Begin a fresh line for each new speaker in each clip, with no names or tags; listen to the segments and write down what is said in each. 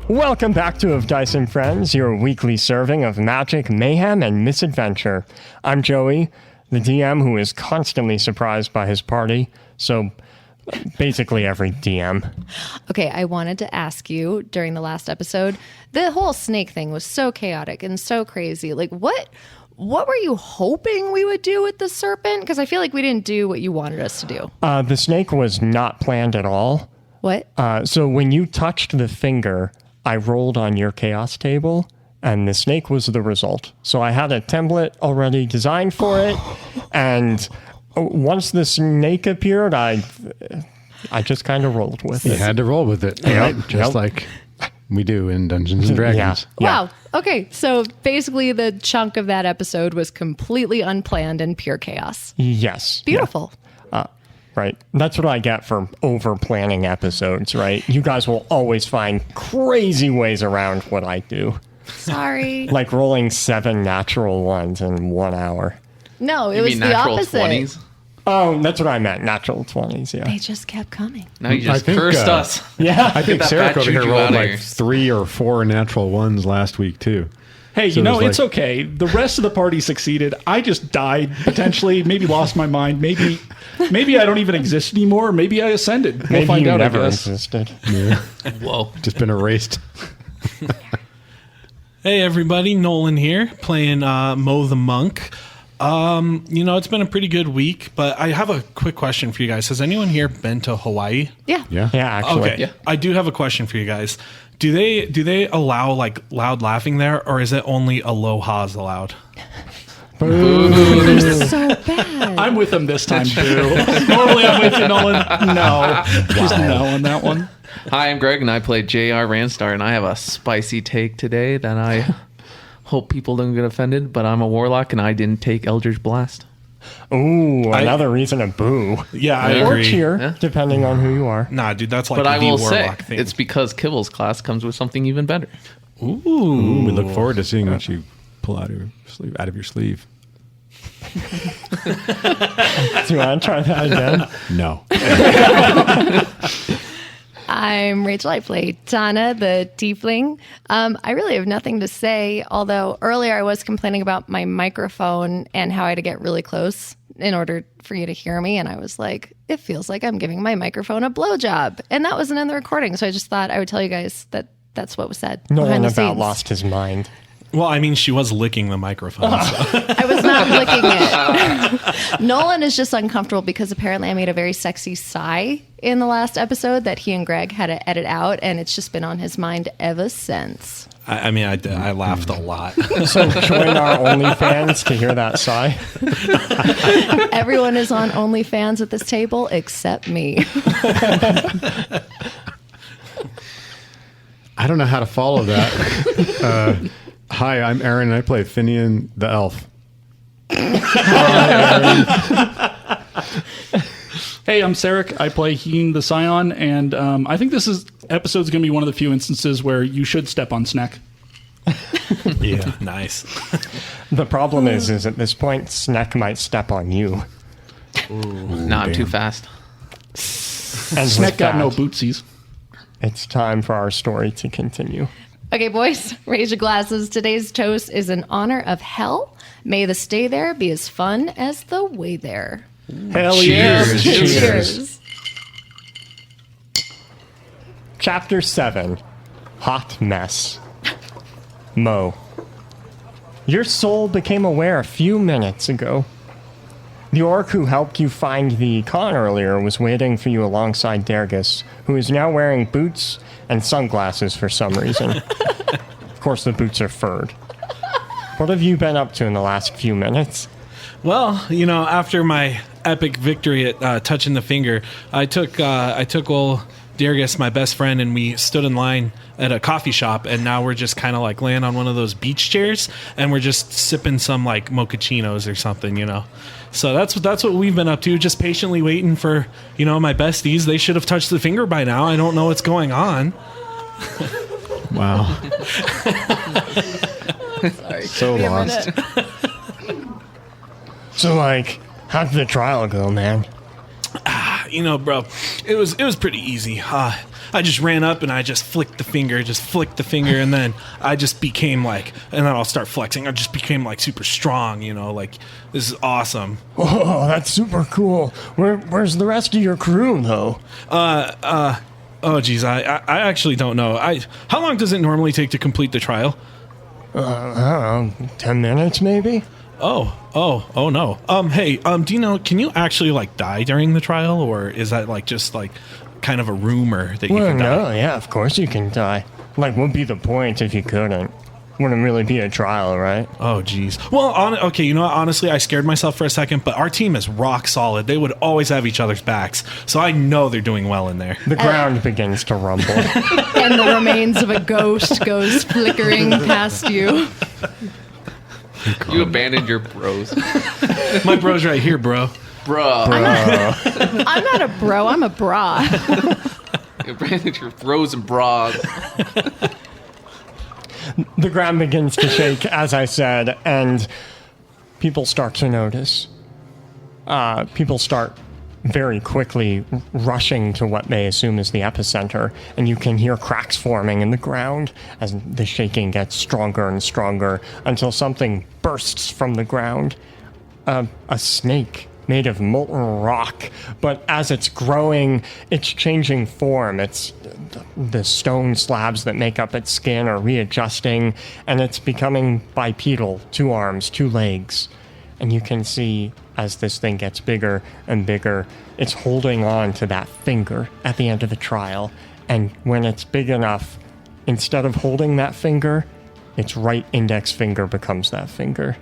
Welcome back to Of Dice and Friends, your weekly serving of magic, mayhem, and misadventure. I'm Joey, the DM who is constantly surprised by his party, so basically every DM.
Okay, I wanted to ask you during the last episode, the whole snake thing was so chaotic and so crazy. Like, what were you hoping we would do with the serpent? Because I feel like we didn't do what you wanted us to do.
The snake was not planned at all.
What?
So when you touched the finger, I rolled on your chaos table, and the snake was the result. So I had a template already designed for it, and once the snake appeared, I just kind of rolled with it.
You had to roll with it, right? Just like we do in Dungeons and Dragons.
Yeah.
Wow. Okay, so basically the chunk of that episode was completely unplanned and pure chaos.
Yes.
Beautiful.
Right. That's what I get for over-planning episodes, right? You guys will always find crazy ways around what I do.
Sorry.
Like rolling 7 natural ones in 1 hour.
No, it was the opposite.
20s?
Oh, that's what I meant. Natural 20s, yeah.
They just kept coming.
No, you just cursed us.
Yeah.
I think
that
Sarah
bad
over here
juju
rolled
outta
like
here.
3 or 4 natural ones last week, too.
Hey,
So
you know,
it was
it's
like-
okay. The rest of the party succeeded. I just died, potentially. Maybe lost my mind. Maybe I don't even exist anymore. Maybe I ascended. We'll
Maybe
find
you
out,
never
I guess.
existed.
Whoa.
Just been erased.
Hey everybody, Nolan here, playing Mo the Monk. It's been a pretty good week, but I have a quick question for you guys. Has anyone here been to Hawaii?
Yeah.
Yeah.
Yeah, actually.
Okay, I do have a question for you guys. Do they allow like loud laughing there, or is it only aloha's allowed?
They're so bad.
I'm with him this time, too. Normally I'm with you, Nolan. No. Just no on that one.
Hi, I'm Greg, and I play J.R. Ranstar, and I have a spicy take today that I hope people don't get offended, but I'm a warlock, and I didn't take Eldritch Blast.
Ooh, another reason to boo.
Yeah, I
Or
agree.
cheer,
Yeah.
depending on who you are.
Nah, dude, that's like
But I
the
will say,
warlock thing.
it's because Kibble's class comes with something even better.
Ooh, we look forward to seeing what you pull out of your sleeve.
Do you want to try that again?
No.
I'm Rachel. I play Tana, the tiefling. I really have nothing to say, although earlier I was complaining about my microphone and how I had to get really close in order for you to hear me. And I was like, it feels like I'm giving my microphone a blowjob. And that wasn't in the recording. So I just thought I would tell you guys that that's what was said.
No
behind
one
the
about
scenes.
lost his mind.
Well, I mean, she was licking the microphone. So.
I was not licking it. Nolan is just uncomfortable because apparently I made a very sexy sigh in the last episode that he and Greg had to edit out, and it's just been on his mind ever since.
I mean, I laughed a lot.
So join our OnlyFans to hear that sigh.
Everyone is on OnlyFans at this table except me.
I don't know how to follow that. Hi, I'm Aaron, and I play Finian the Elf.
Hey, I'm Sarek. I play Heen the Scion, and I think this episode's going to be one of the few instances where you should step on Snack.
Yeah, nice.
The problem is at this point, Sneck might step on you.
Not too fast.
And
Snack
with
got no
that,
bootsies.
It's time for our story to continue.
Okay, boys, raise your glasses. Today's toast is in honor of hell. May the stay there be as fun as the way there.
Hell
Cheers.
Cheers.
Chapter 7, Hot Mess. Mo. Your soul became aware a few minutes ago. The orc who helped you find the con earlier was waiting for you alongside Dergis, who is now wearing boots and sunglasses for some reason. Of course, the boots are furred. What have you been up to in the last few minutes?
Well, after my epic victory at touching the finger, I took old Dergis, my best friend, and we stood in line at a coffee shop, and now we're just kind of like laying on one of those beach chairs, and we're just sipping some like mochachinos or something, So that's what we've been up to, just patiently waiting for, my besties. They should have touched the finger by now. I don't know what's going on.
Wow.
Sorry.
So
Give me a
lost.
minute.
So, how'd the trial go, man?
bro, it was pretty easy. I just ran up and I just flicked the finger, and then I just became and then I'll start flexing. I just became super strong, this is awesome.
Oh, that's super cool. Where's the rest of your crew, though?
Oh, geez, I actually don't know. How long does it normally take to complete the trial?
I don't know, 10 minutes maybe?
Oh no. Hey, do you know, can you actually die during the trial, or is that just kind of a rumor that you
Well,
can die?
no, yeah, of course you can die. What'd be the point if you couldn't? Wouldn't really be a trial, right?
Oh, geez. Well, okay, you know what? Honestly, I scared myself for a second, but our team is rock solid. They would always have each other's backs, so I know they're doing well in there.
The ground begins to rumble.
And the remains of a ghost goes flickering past you.
You abandoned your bros.
My bro's right here, bro.
Bruh.
I'm not a bro, I'm a bra.
You abandoned your bros and bras.
The ground begins to shake, as I said, and people start to notice. People start very quickly rushing to what they assume is the epicenter, and you can hear cracks forming in the ground as the shaking gets stronger and stronger until something bursts from the ground. A snake made of molten rock, but as it's growing, it's changing form. It's the stone slabs that make up its skin are readjusting, and it's becoming bipedal, 2 arms, 2 legs. And you can see as this thing gets bigger and bigger, it's holding on to that finger at the end of the trial. And when it's big enough, instead of holding that finger, its right index finger becomes that finger.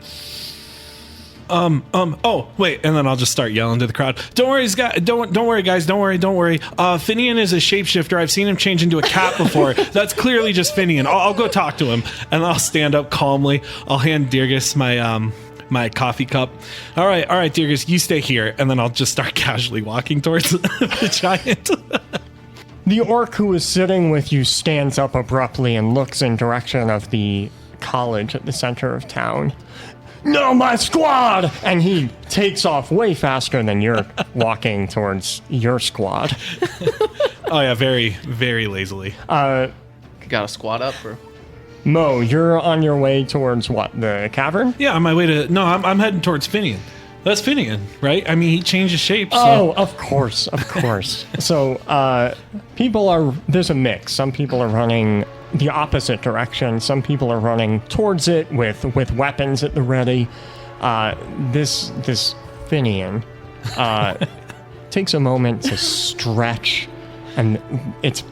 Oh, wait, and then I'll just start yelling to the crowd. Don't worry, guys. Don't worry, guys. Don't worry. Finian is a shapeshifter. I've seen him change into a cat before. That's clearly just Finian. I'll go talk to him, and I'll stand up calmly. I'll hand Dirgus my coffee cup. All right, Dirgus, you stay here, and then I'll just start casually walking towards the giant.
The orc who is sitting with you stands up abruptly and looks in direction of the college at the center of town. No, my squad! And he takes off way faster than you're walking towards your squad.
Oh, yeah, very, very lazily.
Got a squad up, bro.
Mo, you're on your way towards what, the cavern?
Yeah, on my way to... No, I'm heading towards Finian. That's Finian, right? I mean, he changes shape, so...
Oh, of course. So, there's a mix. Some people are running the opposite direction. Some people are running towards it with weapons at the ready. This Finian takes a moment to stretch, and its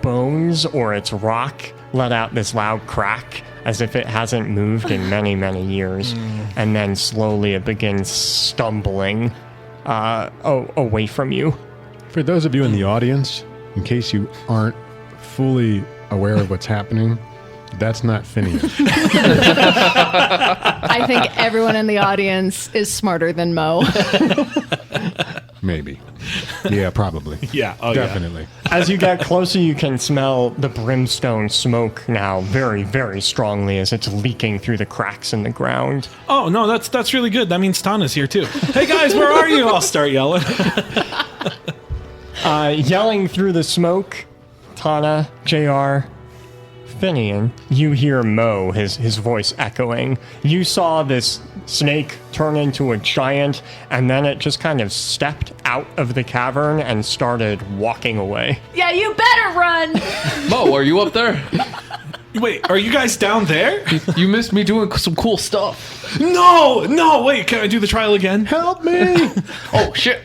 bones or its rock let out this loud crack as if it hasn't moved in many, many years. And then slowly it begins stumbling away from you.
For those of you in the audience, in case you aren't fully aware of what's happening, that's not Finian.
I think everyone in the audience is smarter than Mo.
Maybe. Yeah, probably.
Yeah,
Definitely.
As you get closer, you can smell the brimstone smoke now very, very strongly as it's leaking through the cracks in the ground.
Oh, no, that's really good. That means Tana's here, too. Hey, guys, where are you? I'll start yelling.
Yelling through the smoke, Tana, JR, Finian, you hear Mo, his voice echoing. You saw this snake turn into a giant, and then it just kind of stepped out of the cavern and started walking away.
Yeah, you better run.
Mo, are you up there?
Wait, are you guys down there?
You missed me doing some cool stuff.
No, wait, can I do the trial again?
Help me!
Oh, shit.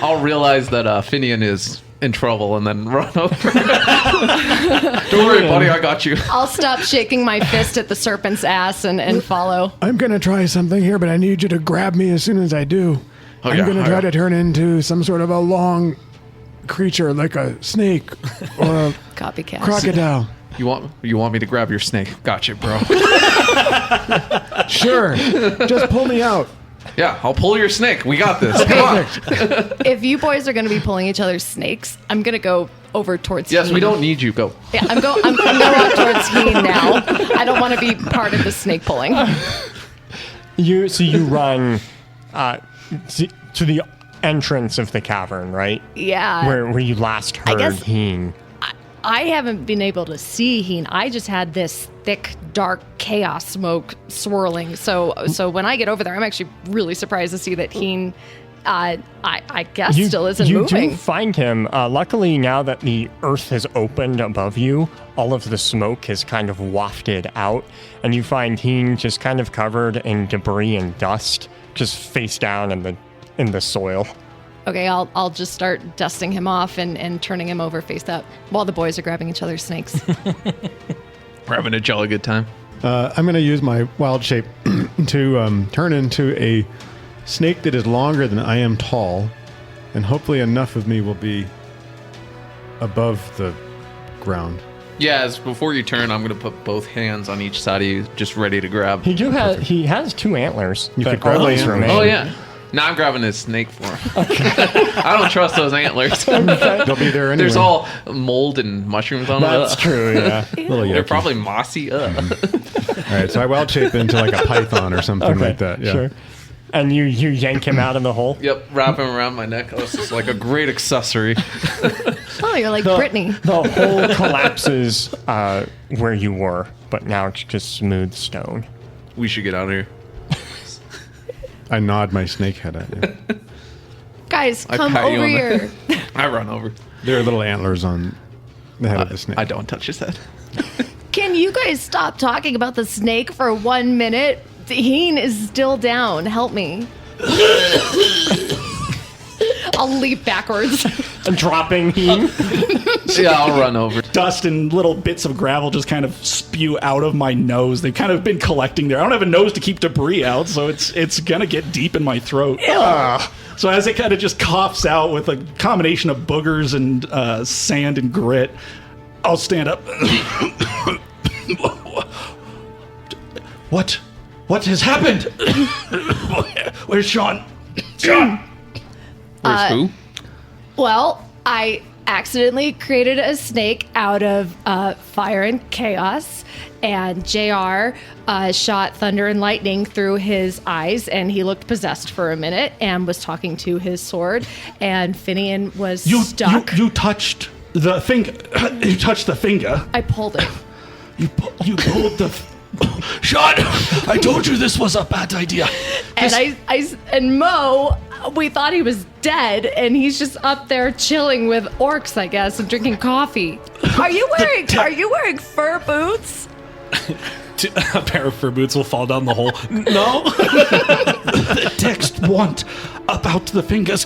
I'll realize that Finian is in trouble and then run over. Don't worry, buddy, I got you.
I'll stop shaking my fist at the serpent's ass and follow.
I'm going to try something here, but I need you to grab me as soon as I do. I'm going to try to turn into some sort of a long creature like a snake or a
Copycat.
crocodile.
You want me to grab your snake? Gotcha, bro.
Sure. Just pull me out.
Yeah, I'll pull your snake. We got this. Come on.
If you boys are going to be pulling each other's snakes, I'm going to go over towards
Yes,
Heen.
we don't need you. Go.
Yeah, I'm going to walk towards Heen now. I don't want to be part of the snake pulling.
You run to the entrance of the cavern, right?
Yeah.
Where you last heard
guess-
Heen.
I haven't been able to see Heen. I just had this thick, dark chaos smoke swirling. So when I get over there, I'm actually really surprised to see that Heen, I guess, still isn't moving.
You do find him. Luckily, now that the earth has opened above you, all of the smoke has kind of wafted out, and you find Heen just kind of covered in debris and dust, just face down in the soil.
Okay, I'll just start dusting him off and turning him over face up while the boys are grabbing each other's snakes.
We're having a jolly good time.
I'm going to use my wild shape to turn into a snake that is longer than I am tall, and hopefully enough of me will be above the ground.
Yeah, before you turn, I'm going to put both hands on each side of you, just ready to grab.
He has 2 antlers.
You
that
could grab
always
the antlers.
remain.
Oh, yeah. Now I'm grabbing his snake for him. I don't trust those antlers.
They'll be there anyway.
There's all mold and mushrooms on them.
That's true, yeah.
Little
They're
yucky.
probably mossy.
All right, so I wild shape into like a python or something like that. Yeah.
Sure. And you yank him out of the hole?
Yep, wrap him around my neck. This is like a great accessory.
Oh, you're like Brittany.
The hole collapses where you were, but now it's just smooth stone.
We should get out of here.
I nod my snake head at you.
Guys,
I
come
pat you
over
on the-
here.
I run over.
There are little antlers on the head of the snake.
I don't touch his head.
Can you guys stop talking about the snake for 1 minute? Heen is still down. Help me. I'll leap backwards.
Dropping Heen.
Yeah, I'll run over.
Dust and little bits of gravel just kind of spew out of my nose. They've kind of been collecting there. I don't have a nose to keep debris out, so it's gonna get deep in my throat. So as it kind of just coughs out with a combination of boogers and sand and grit, I'll stand up. What has happened? Where's Sean? Sean!
Where's who?
Well, I accidentally created a snake out of fire and chaos, and JR shot thunder and lightning through his eyes, and he looked possessed for a minute and was talking to his sword, and Finian was stuck.
You touched the finger. You touched the finger.
I pulled it.
You pulled the. Sean, I told you this was a bad idea.
And Mo, we thought he was dead, and he's just up there chilling with orcs, I guess, and drinking coffee. Are you wearing fur boots?
A pair of fur boots will fall down the hole. No.
The text want about the fingers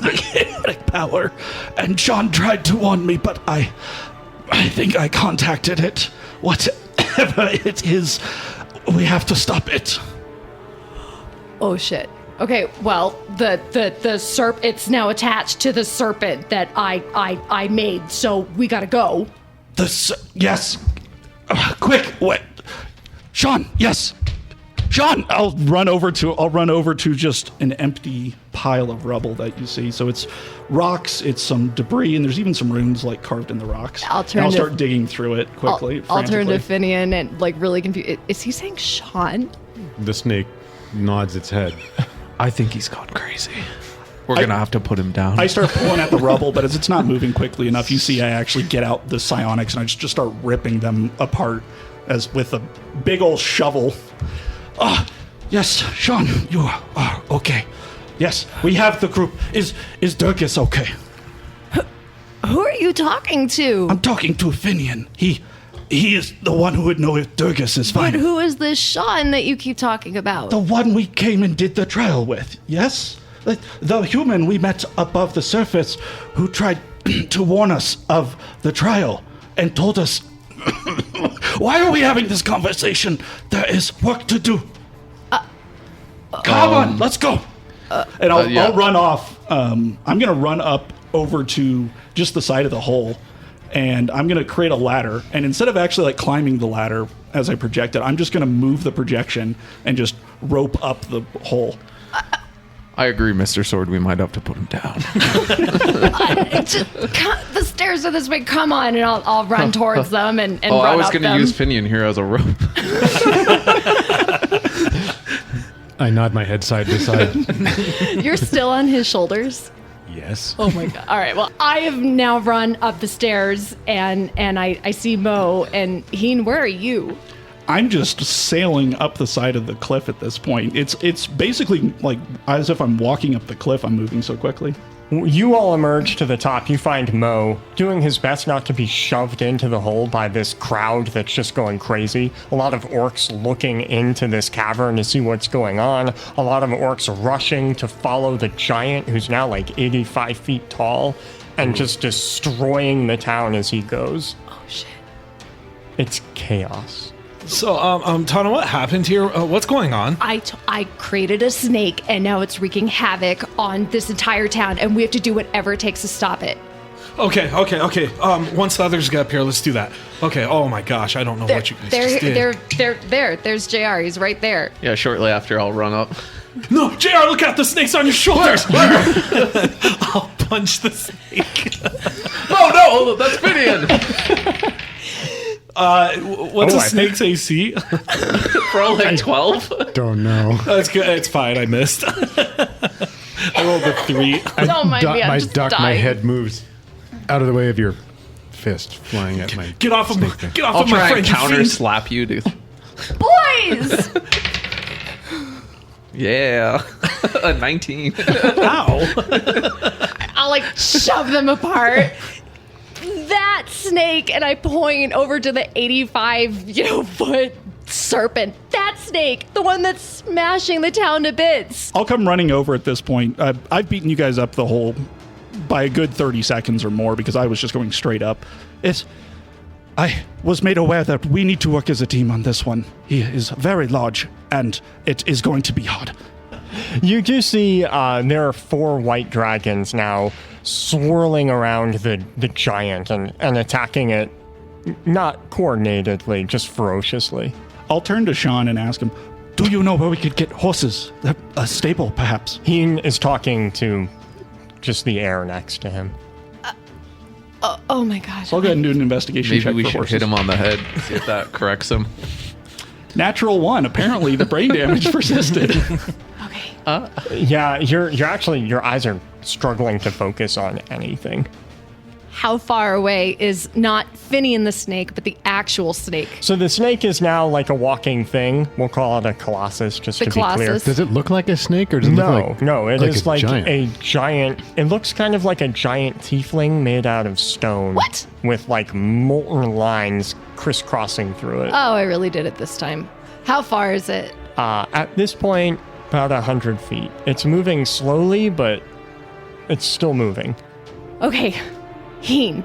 chaotic power, and Sean tried to warn me, but I think I contacted it. Whatever it is, we have to stop it.
Oh shit. Okay, well, the it's now attached to the serpent that I made, so we gotta go.
Yes. Quick, wait. Sean, yes. Sean, I'll run over to just an empty pile of rubble that you see. So it's rocks, it's some debris, and there's even some runes like carved in the rocks.
I'll
start digging through it quickly.
I'll turn to
frantically.
Finian and like really confused. Is he saying Sean?
The snake nods its head.
I think he's gone crazy. We're going to have to put him down.
I start pulling at the rubble, but as it's not moving quickly enough, you see I actually get out the psionics and I just start ripping them apart as with a big old shovel. Yes, Sean, you are okay. Yes, we have the group. Is Durgus okay?
Who are you talking to?
I'm talking to Finian. He is the one who would know if Durgus is fine.
But who is this Sean that you keep talking about?
The one we came and did the trial with, yes? The human we met above the surface who tried to warn us of the trial and told us, why are we having this conversation? There is work to do. Come on, let's go. And I'll run off. I'm going to run up over to just the side of the hole, and I'm going to create a ladder. And instead of actually like climbing the ladder as I project it, I'm just going to move the projection and just rope up the hole.
I agree, Mr. Sword. We might have to put him down.
The stairs are this way. Come on, and I'll run towards them and run up them.
I was going to use Finian here as a rope.
I nod my head side to side.
You're still on his shoulders.
Yes.
Oh my god. All right. Well, I have now run up the stairs and I see Mo and Heen, where are you?
I'm just sailing up the side of the cliff at this point. It's basically like as if I'm walking up the cliff. I'm moving so quickly.
You all emerge to the top. You find Mo doing his best not to be shoved into the hole by this crowd that's just going crazy. A lot of orcs looking into this cavern to see what's going on. A lot of orcs rushing to follow the giant who's now like 85 feet tall and just destroying the town as he goes.
Oh shit.
It's chaos.
So, Tana, what happened here? What's going on?
I created a snake and now it's wreaking havoc on this entire town and we have to do whatever it takes to stop it.
Okay. Once the others get up here, let's do that. Okay. Oh my gosh, I don't know what you guys just did.
There's JR. He's right there.
Yeah, shortly after I'll run up.
No, JR, look out! The snake's on your shoulders. I'll punch the snake.
Oh no, that's Finian.
What's a snake's AC?
Bro, like 12?
Don't know.
That's good. It's fine. I missed. I rolled a 3.
Don't mind me. I'm just
my
dying.
head moves out of the way of your fist flying at my.
Get off of
snake thing.
Get off
I'll
of my
try
friend.
and
you
counter
fiend.
slap you to...
Boys!
Yeah. A 19.
Ow.
I'll like shove them apart. That snake, and I point over to the 85 foot serpent. That snake, the one that's smashing the town to bits.
I'll come running over at this point. I've beaten you guys up the hole by a good 30 seconds or more because I was just going straight up. I was made aware that we need to work as a team on this one. He is very large, and it is going to be hard.
You do see there are 4 white dragons now swirling around the giant and attacking it, not coordinatedly, just ferociously.
I'll turn to Sean and ask him, do you know where we could get horses? A stable, perhaps?
He is talking to just the air next to him.
Oh my god.
So I'll go ahead and do an investigation
Maybe
check
we
for
should
horses.
hit him on the head, see if that corrects him.
Natural 1. Apparently the brain damage persisted.
Okay.
Yeah, you're actually, your eyes are struggling to focus on anything.
How far away is not Finian the snake, but the actual snake?
So the snake is now like a walking thing. We'll call it a colossus, just
The
to be clear.
colossus.
Does it look like a snake or does it look like?
No, it is like
giant?
a giant. It looks kind of like a giant tiefling made out of stone.
What?
With like molten lines crisscrossing through it.
Oh, I really did it this time. How far is it?
At this point, about 100 feet. It's moving slowly, but it's still moving.
Okay. Heen.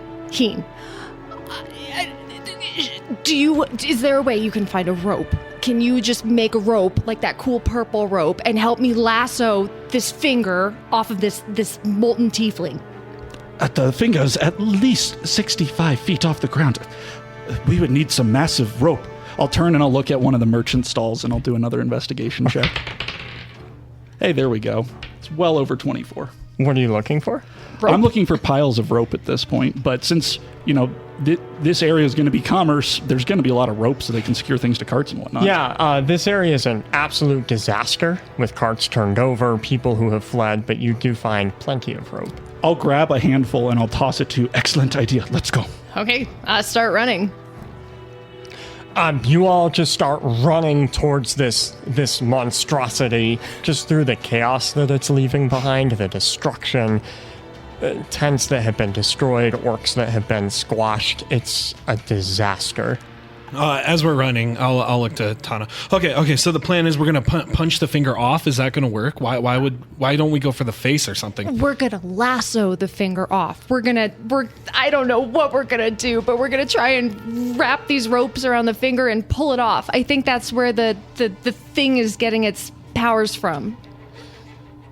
Is there a way you can find a rope? Can you just make a rope, like that cool purple rope, and help me lasso this finger off of this molten tiefling?
At the fingers, at least 65 feet off the ground. We would need some massive rope. I'll turn and I'll look at one of the merchant stalls and I'll do another investigation check. Hey, there we go. It's well over 24.
What are you looking for?
Rope.
I'm looking for piles of rope at this point, but since, this area is going to be commerce, there's going to be a lot of rope so they can secure things to carts and whatnot.
Yeah, this area is an absolute disaster with carts turned over, people who have fled, but you do find plenty of rope.
I'll grab a handful and I'll toss it to. Excellent idea. Let's go.
Okay, start running.
You all just start running towards this monstrosity, just through the chaos that it's leaving behind, the destruction, tents that have been destroyed, orcs that have been squashed. It's a disaster.
As we're running, I'll look to Tana. Okay. So the plan is we're gonna punch the finger off. Is that gonna work? Why don't we go for the face or something?
We're gonna lasso the finger off. I don't know what we're gonna do, but we're gonna try and wrap these ropes around the finger and pull it off. I think that's where the thing is getting its powers from.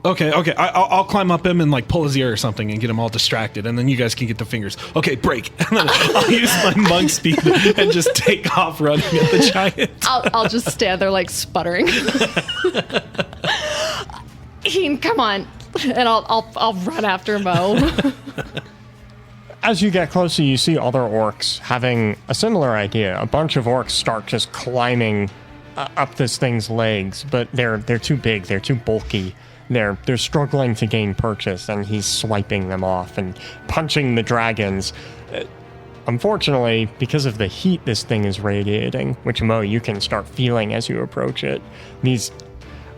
Okay. I'll climb up him and like pull his ear or something and get him all distracted, and then you guys can get the fingers. Okay, break. And then I'll use my monk speed and just take off running at the giant.
I'll just stand there like sputtering. Heen, come on, and I'll run after Mo.
As you get closer, you see other orcs having a similar idea. A bunch of orcs start just climbing up this thing's legs, but they're too big, they're too bulky. They're struggling to gain purchase, and he's swiping them off and punching the dragons. Unfortunately, because of the heat this thing is radiating, which, Mo, you can start feeling as you approach it, these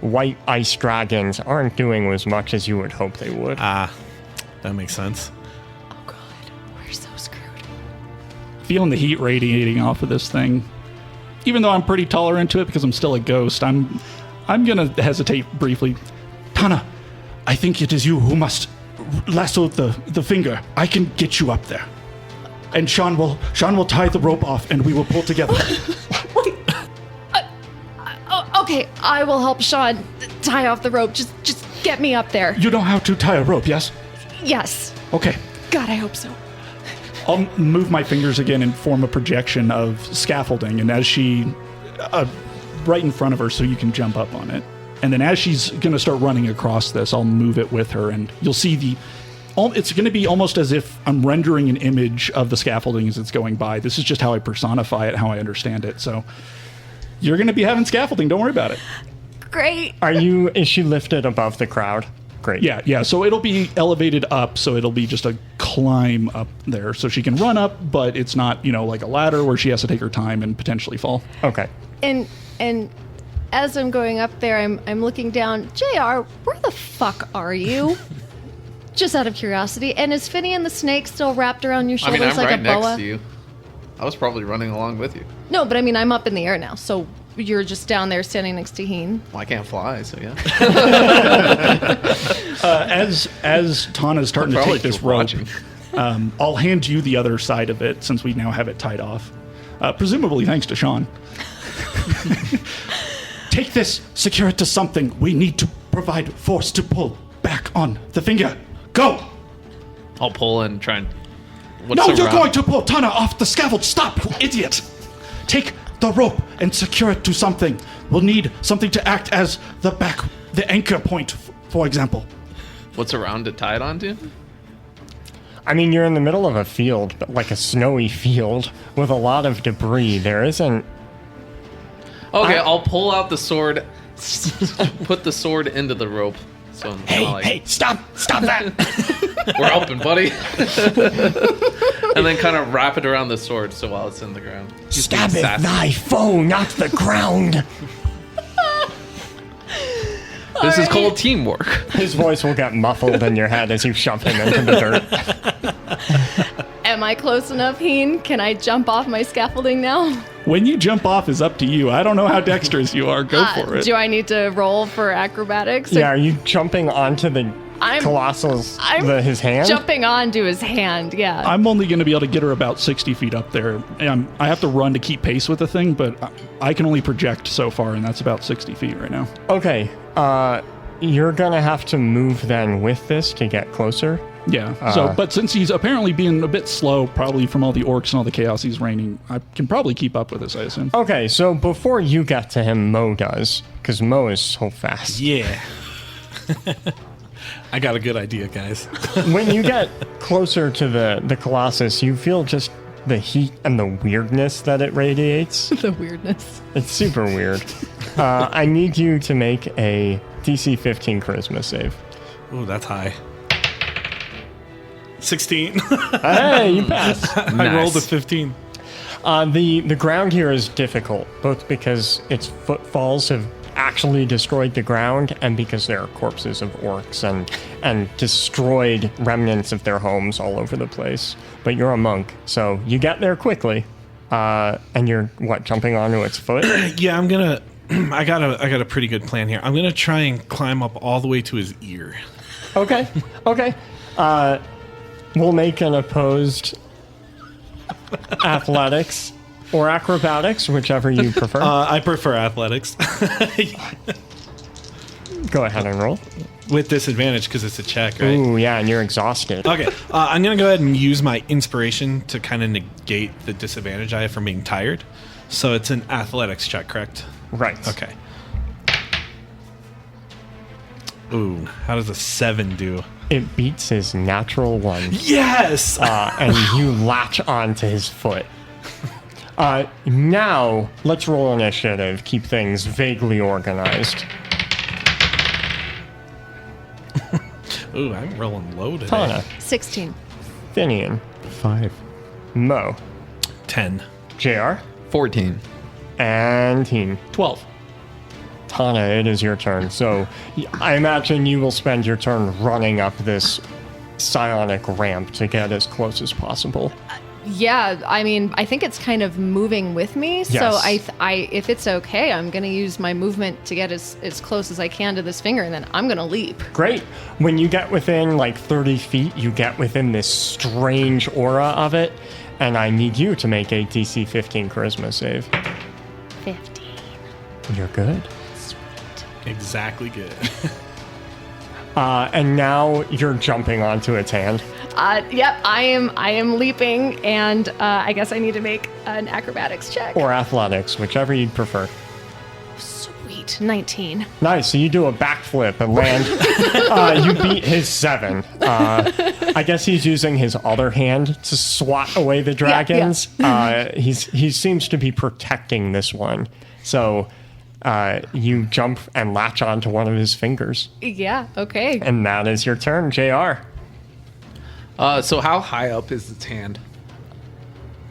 white ice dragons aren't doing as much as you would hope they would.
That makes sense.
Oh, God. We're so screwed.
Feeling the heat radiating off of this thing. Even though I'm pretty tolerant to it because I'm still a ghost, I'm going to hesitate briefly. Tana, I think it is you who must lasso the finger. I can get you up there. And Sean will tie the rope off and we will pull together.
Wait. Okay, I will help Sean tie off the rope. Just get me up there.
You know how to tie a rope, yes?
Yes.
Okay.
God, I hope so.
I'll move my fingers again and form a projection of scaffolding. And as she, right in front of her so you can jump up on it. And then as she's going to start running across this, I'll move it with her and you'll see it's going to be almost as if I'm rendering an image of the scaffolding as it's going by. This is just how I personify it, how I understand it. So you're going to be having scaffolding. Don't worry about it.
Great.
Is she lifted above the crowd? Great.
Yeah. So it'll be elevated up. So it'll be just a climb up there. So she can run up, but it's not, like a ladder where she has to take her time and potentially fall.
Okay.
And as I'm going up there, I'm looking down. JR, where the fuck are you? Just out of curiosity. And is Finny and the snake still wrapped around your shoulders
I'm
like
right
a boa?
next to you. I was probably running along with you.
No, but I'm up in the air now, so you're just down there standing next to Heen.
Well, I can't fly, so yeah.
As Tana's starting to take this rope,
watching.
I'll hand you the other side of it since we now have it tied off. Presumably thanks to Sean. Take this, secure it to something. We need to provide force to pull back on the finger. Go!
I'll pull and try and...
You're going to pull Tana off the scaffold. Stop, you idiot! Take the rope and secure it to something. We'll need something to act as the anchor point, for example.
What's around to tie it onto?
You're in the middle of a field, but like a snowy field with a lot of debris. There isn't...
Okay, I'll pull out the sword, put the sword into the rope. So
Hey, stop that!
We're open, buddy. And then kind of wrap it around the sword so while it's in the ground.
Stab it thy foe, not the ground.
This is called teamwork.
His voice will get muffled in your head as you shove him into the dirt.
Am I close enough, Heen? Can I jump off my scaffolding now?
When you jump off is up to you. I don't know how dexterous you are. Go for it.
Do I need to roll for acrobatics?
Yeah, are you jumping onto the colossus, his hand?
Jumping onto his hand, yeah.
I'm only going to be able to get her about 60 feet up there. And I have to run to keep pace with the thing, but I can only project so far, and that's about 60 feet right now.
Okay, you're going to have to move then with this to get closer.
Yeah, but since he's apparently being a bit slow, probably from all the orcs and all the chaos he's raining, I can probably keep up with this, I assume.
Okay, so before you get to him, Mo does, because Mo is so fast.
Yeah. I got a good idea, guys.
When you get closer to the colossus, you feel just the heat and the weirdness that it radiates.
The weirdness.
It's super weird. I need you to make a DC 15 charisma save.
Ooh, that's high. 16.
Hey, you passed.
I rolled a 15.
The ground here is difficult, both because its footfalls have actually destroyed the ground and because there are corpses of orcs and destroyed remnants of their homes all over the place. But you're a monk, so you get there quickly. And you're, jumping onto its foot?
Yeah, I'm gonna... I got a pretty good plan here. I'm gonna try and climb up all the way to his ear.
Okay. We'll make an opposed athletics or acrobatics, whichever you prefer.
I prefer athletics.
Go ahead and roll.
With disadvantage because it's a check, right?
Ooh, yeah, and you're exhausted.
Okay, I'm going to go ahead and use my inspiration to kind of negate the disadvantage I have from being tired. So it's an athletics check, correct?
Right.
Okay. Ooh, how does a 7 do?
It beats his natural 1.
Yes!
And you latch onto his foot. Now, let's roll initiative. Keep things vaguely organized.
Ooh, I'm rolling low today.
Tana,
16.
Finian,
5.
Mo,
10.
JR,
14.
and Teen.
12.
Tana, it is your turn. So I imagine you will spend your turn running up this psionic ramp to get as close as possible.
Yeah, I mean, I think it's kind of moving with me. So
Yes.
I if it's okay, I'm going to use my movement to get as close as I can to this finger, and then I'm going to leap.
Great. When you get within like 30 feet, you get within this strange aura of it, and I need you to make a DC 15 charisma save.
15.
You're good.
Exactly good.
And now you're jumping onto its hand.
Yep, I am leaping, and I guess I need to make an acrobatics check.
Or athletics, whichever you'd prefer.
Sweet, 19.
Nice. So you do a backflip and land. You beat his 7. I guess he's using his other hand to swat away the dragons. He seems to be protecting this one. So you jump and latch onto one of his fingers.
Yeah, okay.
And that is your turn, JR.
So how high up is its hand?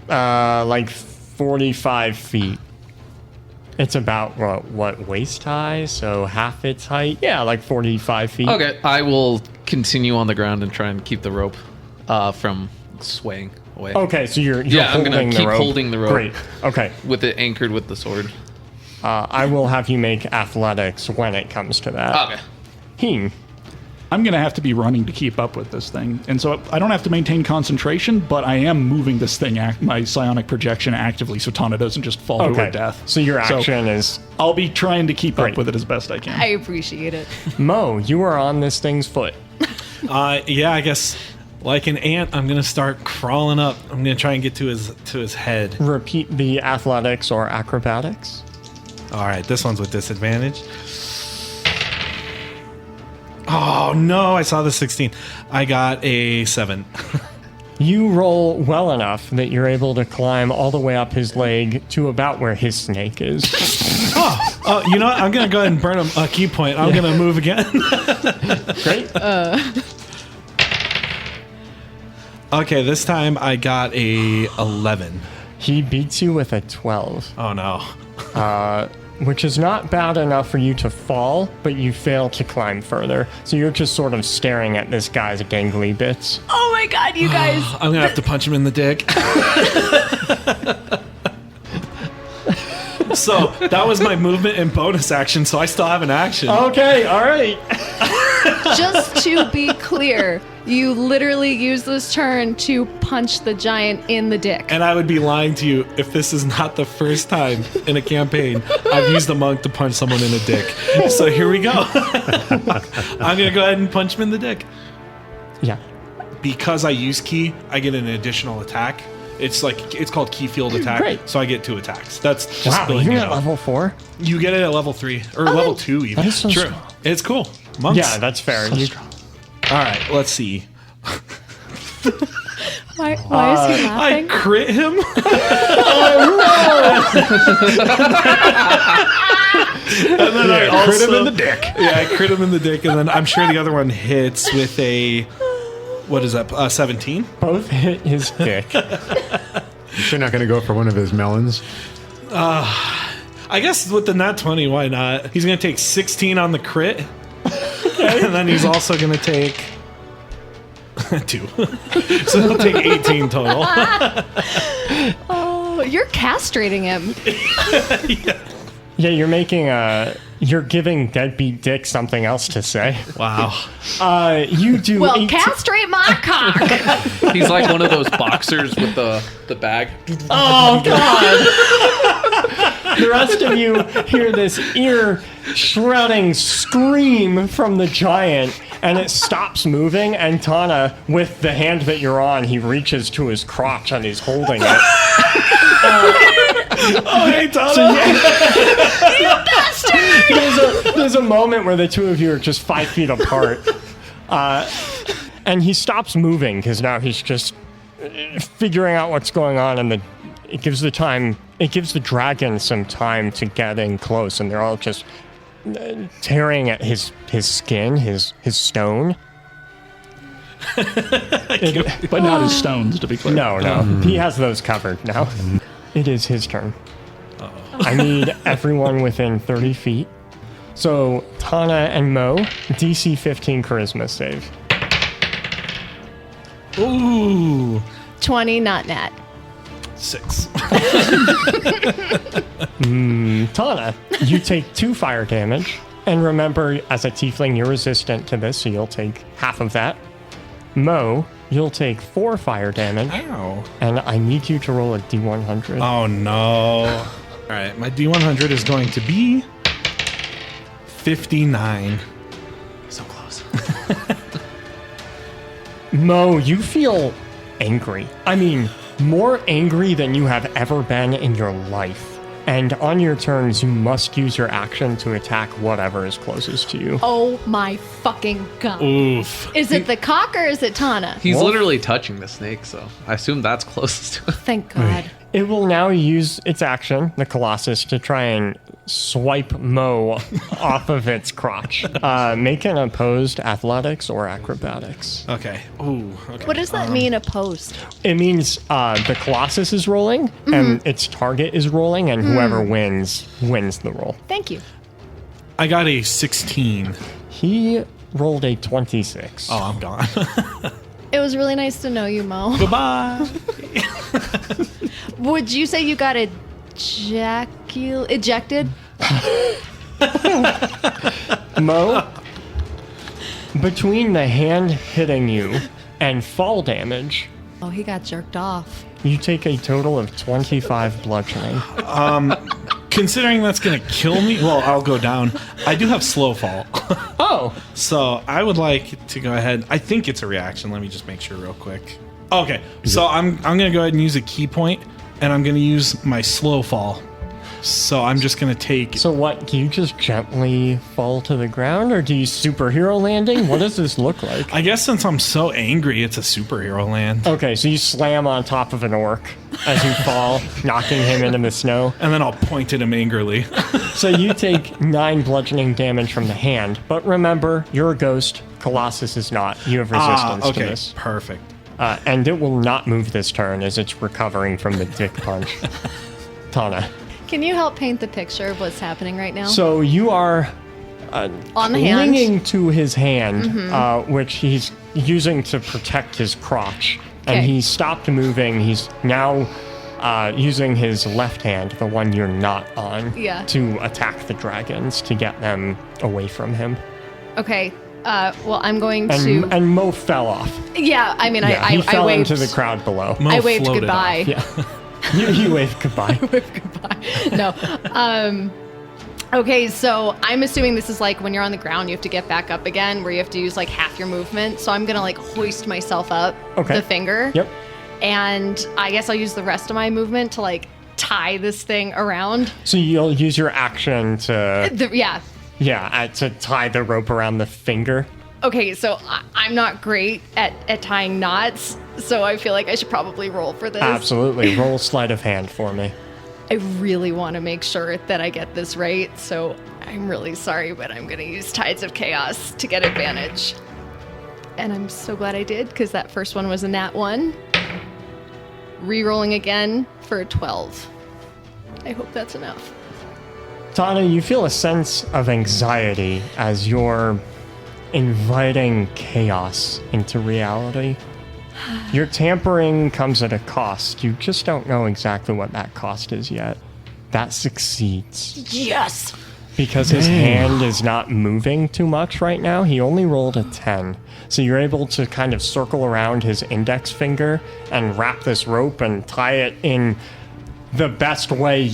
Like 45 feet. It's about, what, waist high? So half its height? Yeah, like 45 feet.
Okay, I will continue on the ground and try and keep the rope from swaying away.
Okay, so you're
Yeah, I'm
holding
gonna
the
keep
rope.
holding the rope.
Great. Okay.
With it anchored with the sword.
I will have you make athletics when it comes to that.
Okay.
Heen.
I'm going to have to be running to keep up with this thing. And so I don't have to maintain concentration, but I am moving this thing, my psionic projection actively, so Tana doesn't just fall to her death.
So your action is...
I'll be trying to keep
Great.
up with it as best I can.
I appreciate it.
Mo, you are on this thing's foot.
Yeah, I guess like an ant, I'm gonna start crawling up. I'm gonna try and get to his head.
Repeat the athletics or acrobatics.
All right, this one's with disadvantage. Oh no, I saw the 16. I got a 7.
You roll well enough that you're able to climb all the way up his leg to about where his snake is.
Oh, you know what? I'm gonna go ahead and burn a key point. I'm gonna move again.
Great.
Okay, this time I got a 11.
He beats you with a 12.
Oh no.
Which is not bad enough for you to fall, but you fail to climb further. So you're just sort of staring at this guy's gangly bits.
Oh my god, you guys.
I'm gonna have to punch him in the dick. So that was my movement and bonus action, so I still have an action.
Okay, all right.
Just to be clear, you literally use this turn to punch the giant in the dick.
And I would be lying to you if this is not the first time in a campaign I've used a monk to punch someone in the dick. So here we go. I'm gonna go ahead and punch him in the dick.
Yeah.
Because I use key, I get an additional attack. It's called key field attack.
Great.
So I get 2 attacks. That's just
Wow,
letting
you're
you
at
know.
level 4?
You get it at level 3 or level 2 even.
That is so
True.
strong.
It's cool. Monks.
Yeah, that's fair. You-
All right, let's see.
Why is he
I
laughing?
crit him. And then I also
Crit him in the dick.
Yeah, I crit him in the dick, and then I'm sure the other one hits with a what is that? 17.
Both hit his dick.
You're not going to go for one of his melons?
I guess with the nat 20, why not? He's going to take 16 on the crit, and then he's also going to take 2. So he'll take 18 total.
Oh, you're castrating him.
Yeah, you're making you're giving deadbeat Dick something else to say.
Wow.
You do.
Well,
18
castrate my cock.
He's like one of those boxers with the bag.
Oh God! The rest of you hear this ear-shredding scream from the giant, and it stops moving. And Tana, with the hand that you're on, he reaches to his crotch and he's holding it.
Oh, hey, Tana.
There's a moment where the two of you are just 5 feet apart, and he stops moving because now he's just figuring out what's going on, and it gives the dragon some time to get in close, and they're all just tearing at his skin, his stone.
But not his stones, to be clear.
No, he has those covered now. It is his turn. I need everyone within 30 feet. So Tana and Mo, DC 15 charisma save.
Ooh,
20, not nat.
6.
Tana, you take 2 fire damage. And remember, as a tiefling, you're resistant to this, so you'll take half of that. Mo, you'll take 4 fire damage.
Ow.
And I need you to roll a D100.
Oh no. All right, my D100 is going to be 59.
So close.
Mo, you feel angry. I mean, more angry than you have ever been in your life. And on your turns, you must use your action to attack whatever is closest to you.
Oh my fucking god.
Oof.
Is it the cock or is it Tana?
He's literally touching the snake, so I assume that's closest to him.
Thank God.
It will now use its action, the colossus, to try and swipe Mo off of its crotch. Make an opposed athletics or acrobatics.
Okay. Ooh. Okay.
What does that mean, opposed?
It means the colossus is rolling, and its target is rolling, and whoever wins the roll.
Thank you.
I got a 16.
He rolled a 26.
Oh, I'm gone.
It was really nice to know you, Mo.
Goodbye.
Would you say you got ejected?
Mo, between the hand hitting you and fall damage,
Oh, he got jerked off.
you take a total of 25 bludgeoning.
Considering that's going to kill me, well, I'll go down. I do have slow fall.
Oh,
So I would like to go ahead. I think it's a reaction. Let me just make sure real quick. Okay, so I'm going to go ahead and use a key point, and I'm going to use my slow fall. So I'm just going to take...
so what? Do you just gently fall to the ground, or do you superhero landing? What does this look like?
I guess since I'm so angry, it's a superhero land.
Okay, so you slam on top of an orc as you fall, knocking him into the snow.
And then I'll point at him angrily.
So you take 9 bludgeoning damage from the hand, but remember, you're a ghost. Colossus is not. You have resistance to
Okay,
this.
perfect.
And it will not move this turn as it's recovering from the dick punch. Tana.
Can you help paint the picture of what's happening right now?
So you are
On the hand?
clinging to his hand, which he's using to protect his crotch. And
Okay.
he stopped moving. He's now using his left hand, the one you're not on,
Yeah.
to attack the dragons to get them away from him.
Okay. Well, I'm going
And,
to.
and Mo fell off.
Yeah, I mean,
Yeah, he
I
fell
waved.
into the crowd below.
Mo
I waved
floated
goodbye.
off.
Yeah. You waved goodbye.
No. Okay, so I'm assuming this is like when you're on the ground, you have to get back up again, where you have to use like half your movement. So I'm gonna like hoist myself up
Okay.
the finger.
Yep.
And I guess I'll use the rest of my movement to like tie this thing around.
So you'll use your action to, to tie the rope around the finger.
Okay, so I'm not great at tying knots, so I feel like I should probably roll for this.
Absolutely. Roll sleight of hand for me.
I really want to make sure that I get this right, so I'm really sorry, but I'm going to use Tides of Chaos to get advantage. And I'm so glad I did, because that first one was a nat 1. Rerolling again for a 12. I hope that's enough.
Tana, you feel a sense of anxiety as you're inviting chaos into reality. Your tampering comes at a cost. You just don't know exactly what that cost is yet. That succeeds.
Yes!
Because his hand is not moving too much right now. He only rolled a 10. So you're able to kind of circle around his index finger and wrap this rope and tie it in the best way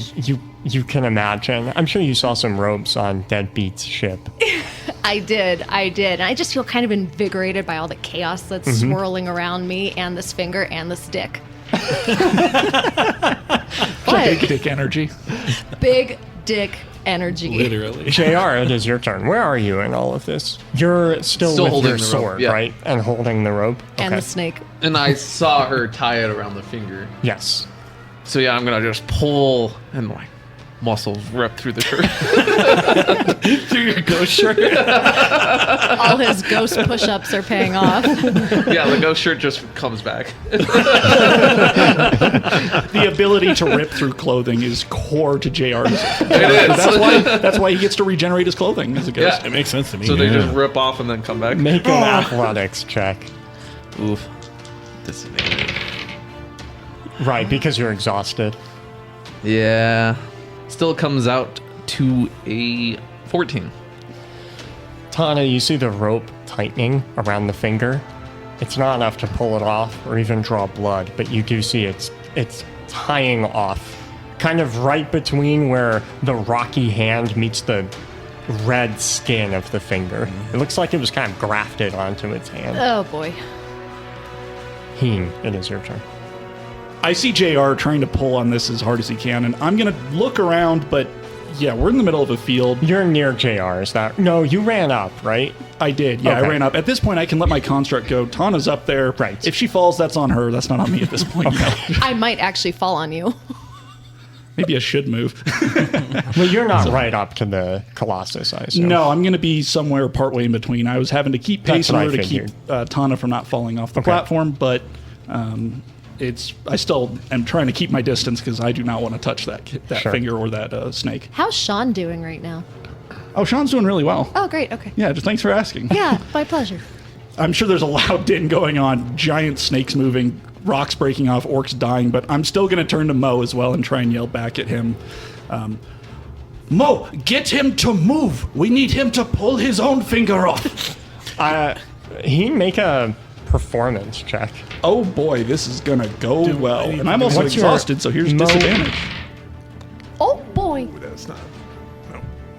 you can imagine. I'm sure you saw some ropes on Deadbeat's ship.
I did. And I just feel kind of invigorated by all the chaos that's swirling around me and this finger and this dick.
Big dick energy.
Big dick energy.
Literally.
JR, it is your turn. Where are you in all of this? You're still with
holding
your
the rope,
sword,
yeah.
right? And holding the rope?
And the snake.
And I saw her tie it around the finger.
Yes.
So yeah, I'm gonna just pull and like muscles rip through the shirt.
Through your ghost shirt.
All his ghost push-ups are paying off.
Yeah, the ghost shirt just comes back.
The ability to rip through clothing is core to JR's.
It is.
That's why he gets to regenerate his clothing as a ghost.
Yeah.
It makes sense to me.
So they just rip off and then come back.
Make an athletics check.
Oof. Disadvantage.
Right, because you're exhausted.
Yeah. Still comes out to a 14.
Tana, you see the rope tightening around the finger. It's not enough to pull it off or even draw blood, but you do see it's tying off, kind of right between where the rocky hand meets the red skin of the finger. It looks like it was kind of grafted onto its hand.
Oh boy.
Heen, it is your turn.
I see JR trying to pull on this as hard as he can, and I'm going to look around, but yeah, we're in the middle of a field.
You're near JR, is that? No, you ran up, right?
I did, yeah,
Okay.
I ran up. At this point, I can let my construct go. Tana's up there.
Right.
If she falls, that's on her. That's not on me at this point. No.
I might actually fall on you.
Maybe I should move.
Well, you're not right up to the Colossus, I assume.
No, I'm going to be somewhere partway in between. I was having to keep pace
That's
in
what I
order to keep Tana from not falling off the platform, but I still am trying to keep my distance because I do not want to touch that
Sure.
finger or that snake.
How's Sean doing right now?
Oh, Sean's doing really well.
Oh, great. Okay.
Yeah, just thanks for asking.
Yeah, my pleasure.
I'm sure there's a loud din going on, giant snakes moving, rocks breaking off, orcs dying, but I'm still going to turn to Mo as well and try and yell back at him. Mo, get him to move. We need him to pull his own finger off.
Heen, make a performance check.
Oh boy, this is going to go well. And I'm also
What's your
exhausted, so here's
Mo-
disadvantage.
Oh boy.
That's not.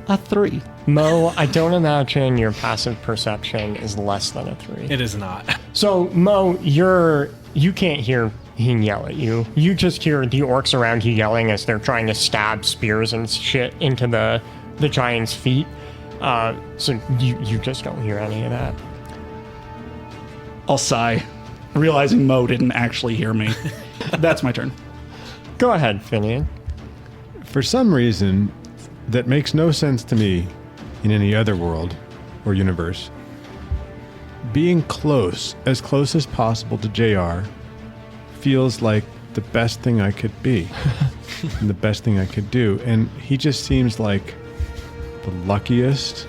A 3.
Mo, I don't imagine your passive perception is less than a 3.
It is not.
So, Mo, you can't hear Heen yell at you. You just hear the orcs around you yelling as they're trying to stab spears and shit into the giant's feet. So you just don't hear any of that.
I'll sigh, realizing Mo didn't actually hear me. That's my turn.
Go ahead, Finian.
For some reason that makes no sense to me in any other world or universe, being as close as possible to JR feels like the best thing I could be and the best thing I could do. And he just seems like the luckiest,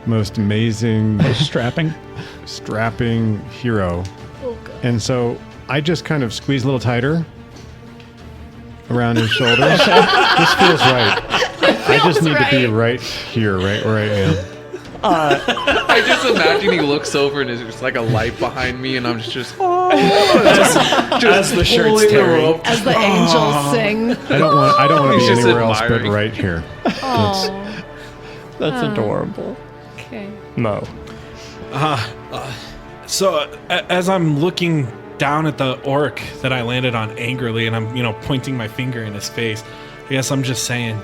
most amazing,
Strapping.
strapping hero. And so I just kind of squeeze a little tighter around his shoulders. This feels right. I just need to be right here, right where I am.
I just imagine he looks over and there's just like a light behind me, and I'm just
As the shirt's
pulling the
tearing.
rope.
As the angels sing.
I don't want to
He's
be
just
anywhere else but
admiring.
right here.
Oh.
That's adorable.
Okay.
Mo.
So as I'm looking down at the orc that I landed on angrily, and I'm, pointing my finger in his face, I guess I'm just saying.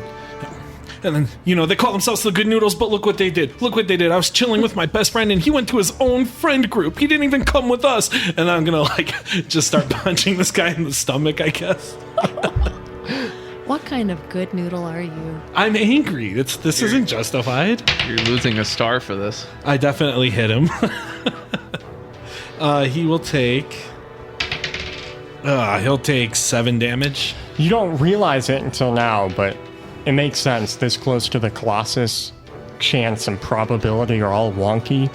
And then, they call themselves the Good Noodles, but look what they did. Look what they did. I was chilling with my best friend, and he went to his own friend group. He didn't even come with us. And I'm gonna just start punching this guy in the stomach, I guess.
What kind of good noodle are you?
I'm angry. This isn't justified.
You're losing a star for this.
I definitely hit him. He will take. He'll take 7 damage.
You don't realize it until now, but it makes sense. This close to the Colossus, chance and probability are all wonky.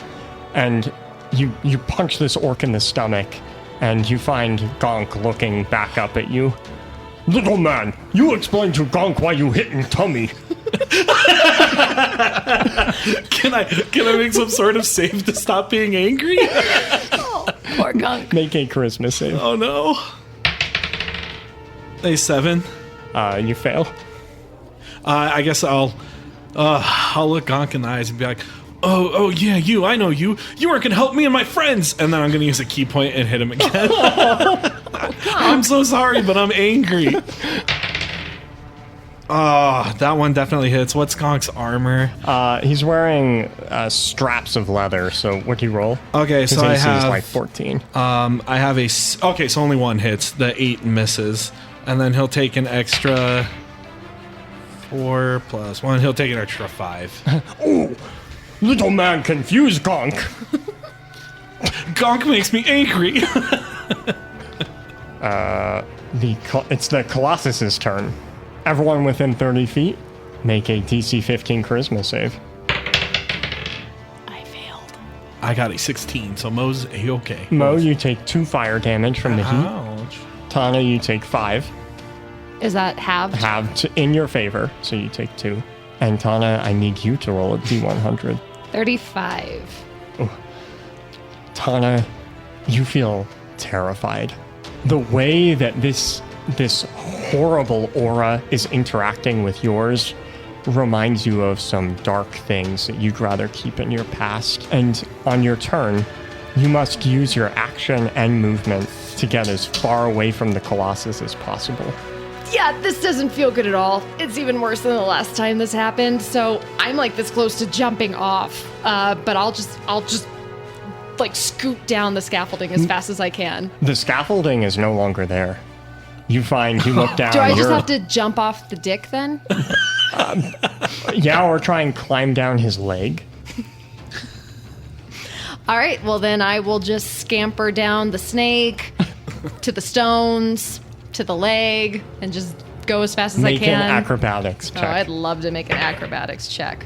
And you punch this orc in the stomach, and you find Gonk looking back up at you. Little man, you explain to Gonk why you hit in tummy.
Can I make some sort of save to stop being angry?
Oh, poor gunk.
Make a charisma save.
Oh no. A 7.
You fail.
I guess I'll look Gonk in the eyes and be like, oh yeah, you, I know you. You weren't gonna help me and my friends. And then I'm gonna use a key point and hit him again. I'm so sorry, but I'm angry. Oh, that one definitely hits. What's Gonk's armor?
He's wearing straps of leather, so what'd you roll?
Okay,
His
so I
AC is
have
like 14.
I have okay, so only one hits. The 8 misses, and then he'll take an extra 4 plus 1. He'll take an extra 5.
Oh, little man confused Gonk.
Gonk makes me angry.
It's the Colossus's turn. Everyone within 30 feet, make a DC 15 charisma save.
I failed.
I got a 16, so Mo's okay.
Mo, you take 2 fire damage from the heat.
Ouch.
Tana, you take 5.
Is that halved?
Halved in your favor, so you take 2. And Tana, I need you to roll a D100.
35.
Tana, you feel terrified. The way that this horrible aura is interacting with yours reminds you of some dark things that you'd rather keep in your past. And on your turn, you must use your action and movement to get as far away from the Colossus as possible.
Yeah, this doesn't feel good at all. It's even worse than the last time this happened. So I'm like this close to jumping off, but I'll just like scoot down the scaffolding as fast as I can.
The scaffolding is no longer there. You look down.
Do I just have to jump off the dick then?
Yeah, or try and climb down his leg.
All right, well then I will just scamper down the snake to the stones to the leg and just go as fast as I
Make
can.
an acrobatics check.
Oh, I'd love to make an acrobatics check.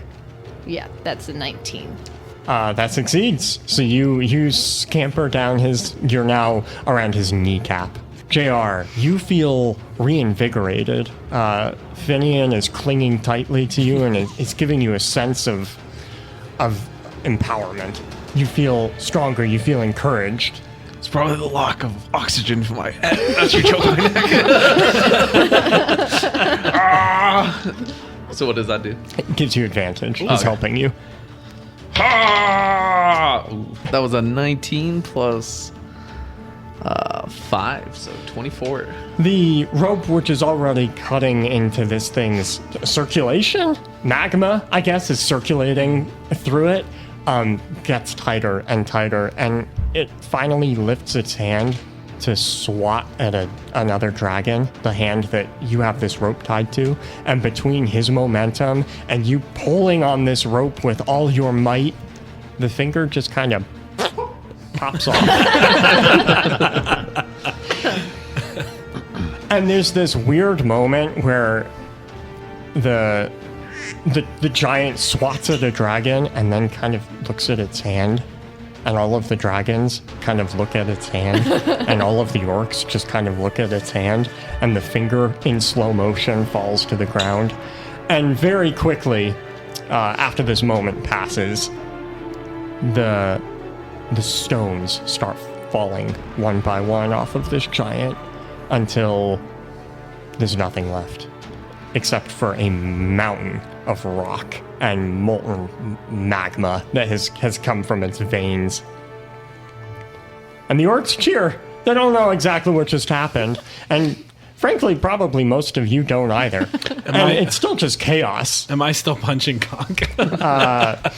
Yeah, that's a 19.
That succeeds. So you scamper down you're now around his kneecap. JR, you feel reinvigorated. Finian is clinging tightly to you and it's giving you a sense of empowerment. You feel stronger, you feel encouraged.
It's probably the lock of oxygen for my head. That's your choke on my neck. So what does that do?
It gives you advantage. It's helping you.
Ooh, that was a 19 plus 5, so 24.
The rope, which is already cutting into this thing's circulation, magma, I guess, is circulating through it, gets tighter and tighter, and it finally lifts its hand to swat at another dragon, the hand that you have this rope tied to, and between his momentum and you pulling on this rope with all your might, the finger just kind of pops off. And there's this weird moment where the giant swats at a dragon and then kind of looks at its hand, and all of the dragons kind of look at its hand, and all of the orcs just kind of look at its hand, and the finger in slow motion falls to the ground. And very quickly, after this moment passes, the stones start falling one by one off of this giant until there's nothing left except for a mountain of rock and molten magma that has come from its veins. And the orcs cheer. They don't know exactly what just happened, and frankly, probably most of you don't either. It's still just chaos.
Am I still punching Gonk?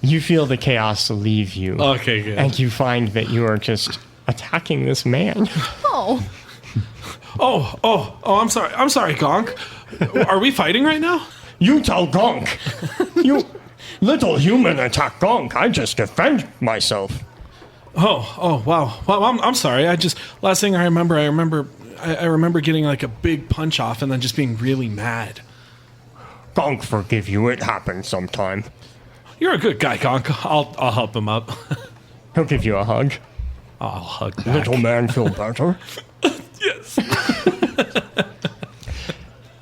You feel the chaos leave you.
Okay, good.
And you find that you are just attacking this man.
Oh.
I'm sorry. I'm sorry, Gonk. Are we fighting right now?
You tell Gonk. You little human attack Gonk. I just defend myself.
Oh, wow. Well, I'm sorry. Last thing I remember getting like a big punch off and then just being really mad.
Gonk forgive you. It happens sometime.
You're a good guy, Gonk. I'll help him up.
He'll give you a hug.
I'll hug back.
Little man feel better?
Yes.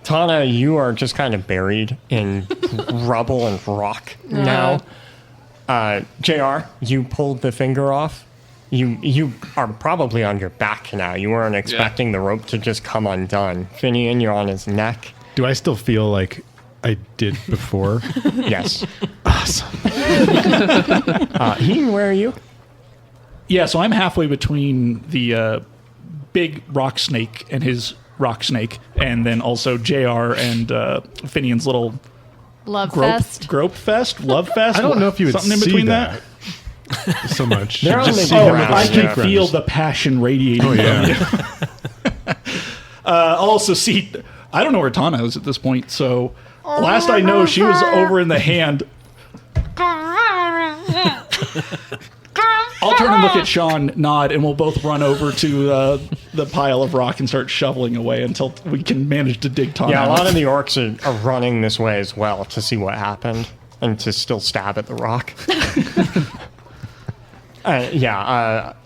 Tana, you are just kind of buried in rubble and rock now. JR, you pulled the finger off. You are probably on your back now. You weren't expecting the rope to just come undone. Finian, you're on his neck.
Do I still feel like I did before?
Yes.
Awesome.
Heaton, where are you?
Yeah, so I'm halfway between the big rock snake and his rock snake, and then also JR and Finian's little
Love fest.
grope fest, love fest.
I don't know if you would
something in
see
between
that so much.
They're
You just
on the
see him with
ground.
a
I
snake
can
around
feel
his-
the passion radiating.
Oh yeah.
Also, see, I don't know where Tana is at this point. So last I know, she was over in the hand. I'll turn and look at Sean, nod, and we'll both run over to the pile of rock and start shoveling away until we can manage to dig Tana
Yeah, a
out.
lot of the orcs are running this way as well to see what happened and to still stab at the rock. Enough.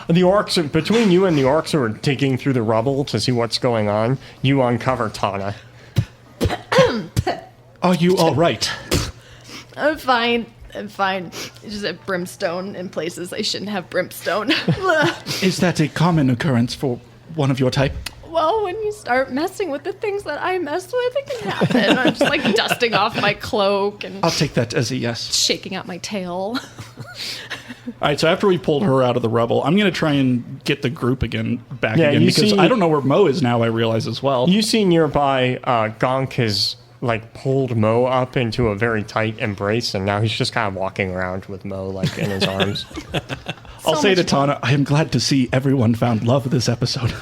The orcs, between you and the orcs who are digging through the rubble to see what's going on, you uncover Tana.
Are you all right?
I'm fine. It's just have brimstone in places I shouldn't have brimstone.
Is that a common occurrence for one of your type?
Well, when you start messing with the things that I mess with, it can happen. I'm just like dusting off my cloak and
I'll take that as a yes.
shaking out my tail.
All right, so after we pulled her out of the rubble, I'm going to try and get the group back
Yeah,
again,
you
because
see-
I don't know where Mo is now, I realize as well.
You see nearby, Gonk has like pulled Mo up into a very tight embrace, and now he's just kind of walking around with Mo like in his arms.
I'll
So
say to
much fun.
Tana, I am glad to see everyone found love this episode.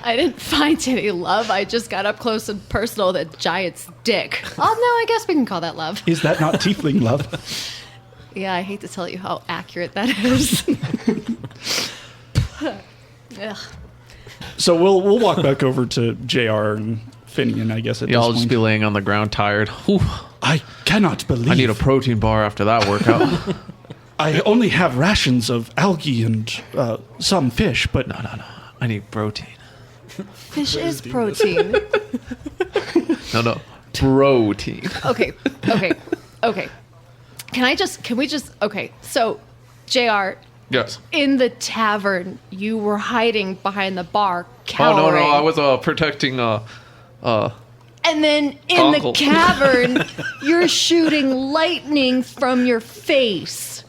I didn't find any love. I just got up close and personal with a giant's dick. Oh, no, I guess we can call that love.
Is that not tiefling love?
Yeah, I hate to tell you how accurate that is. Ugh.
So we'll walk back over to JR and Finian, I guess, at
Yeah,
this
I'll just
point.
be laying on the ground tired. Whew,
I cannot believe
I need a protein bar after that workout.
I only have rations of algae and some fish, but
No. I need protein.
Fish is protein.
No. Protein.
Okay. Okay, so, JR,
Yes.
in the tavern, you were hiding behind the bar,
Oh,
cowering.
no. I was protecting
And then in the
Uncle.
cavern, you're shooting lightning from your face.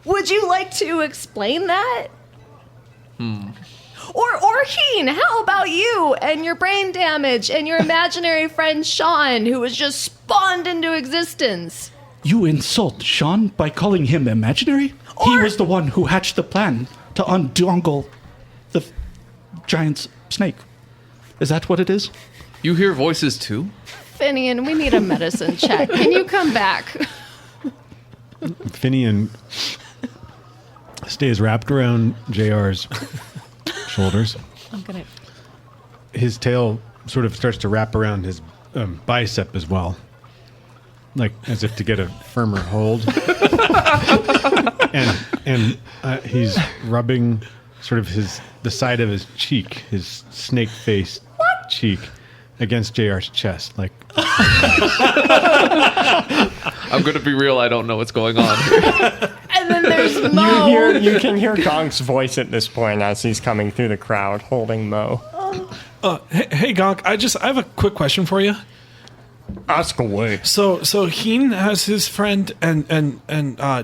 Would you like to explain that? Or Keen, how about you and your brain damage and your imaginary friend Sean, who was just spawned into existence?
you insult Sean by calling him imaginary? He
Or-
was the one who hatched the plan to undongle the giant's snake. Is that what it is?
You hear voices too?
Finian, we need a medicine check. Can you come back?
Finian stays wrapped around JR's shoulders.
I'm gonna.
His tail sort of starts to wrap around his bicep as well, like as if to get a firmer hold. and he's rubbing sort of the side of his cheek, his snake face cheek, against JR's chest, like.
I'm going to be real. I don't know what's going on here.
And then there's Mo.
You can hear Gonk's voice at this point as he's coming through the crowd holding Mo.
Hey, Gonk, I have a quick question for you.
Ask away.
So Heen has his friend, and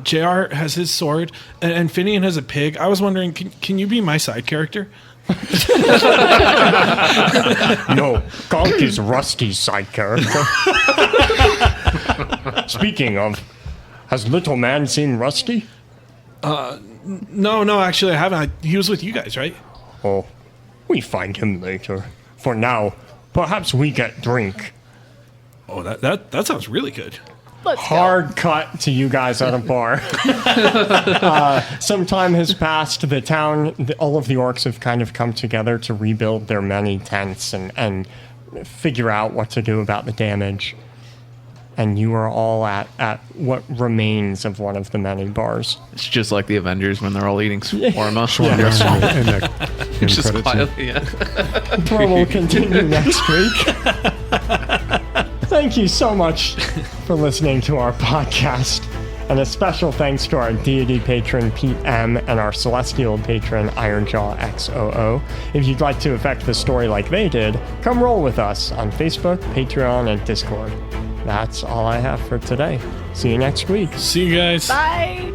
JR has his sword, and Finian has a pig. I was wondering, can you be my side character?
No, Gonk is Rusty's side character. Speaking of, has little man seen Rusty?
No, actually, I haven't. He was with you guys, right?
Oh, we find him later. For now, perhaps we get drink.
Oh, that sounds really good.
Let's go.
Hard cut to you guys at a bar. Some time has passed. The town, all of the orcs have kind of come together to rebuild their many tents and figure out what to do about the damage. And you are all at what remains of one of the many bars.
It's just like the Avengers when they're all eating shawarma.
In the end
Just
credits.
quietly, yeah.
But we'll continue next week. Thank you so much for listening to our podcast. And a special thanks to our deity patron, Pete M., and our celestial patron, Ironjaw XOO. If you'd like to affect the story like they did, come roll with us on Facebook, Patreon, and Discord. That's all I have for today. See you next week.
See you guys.
Bye.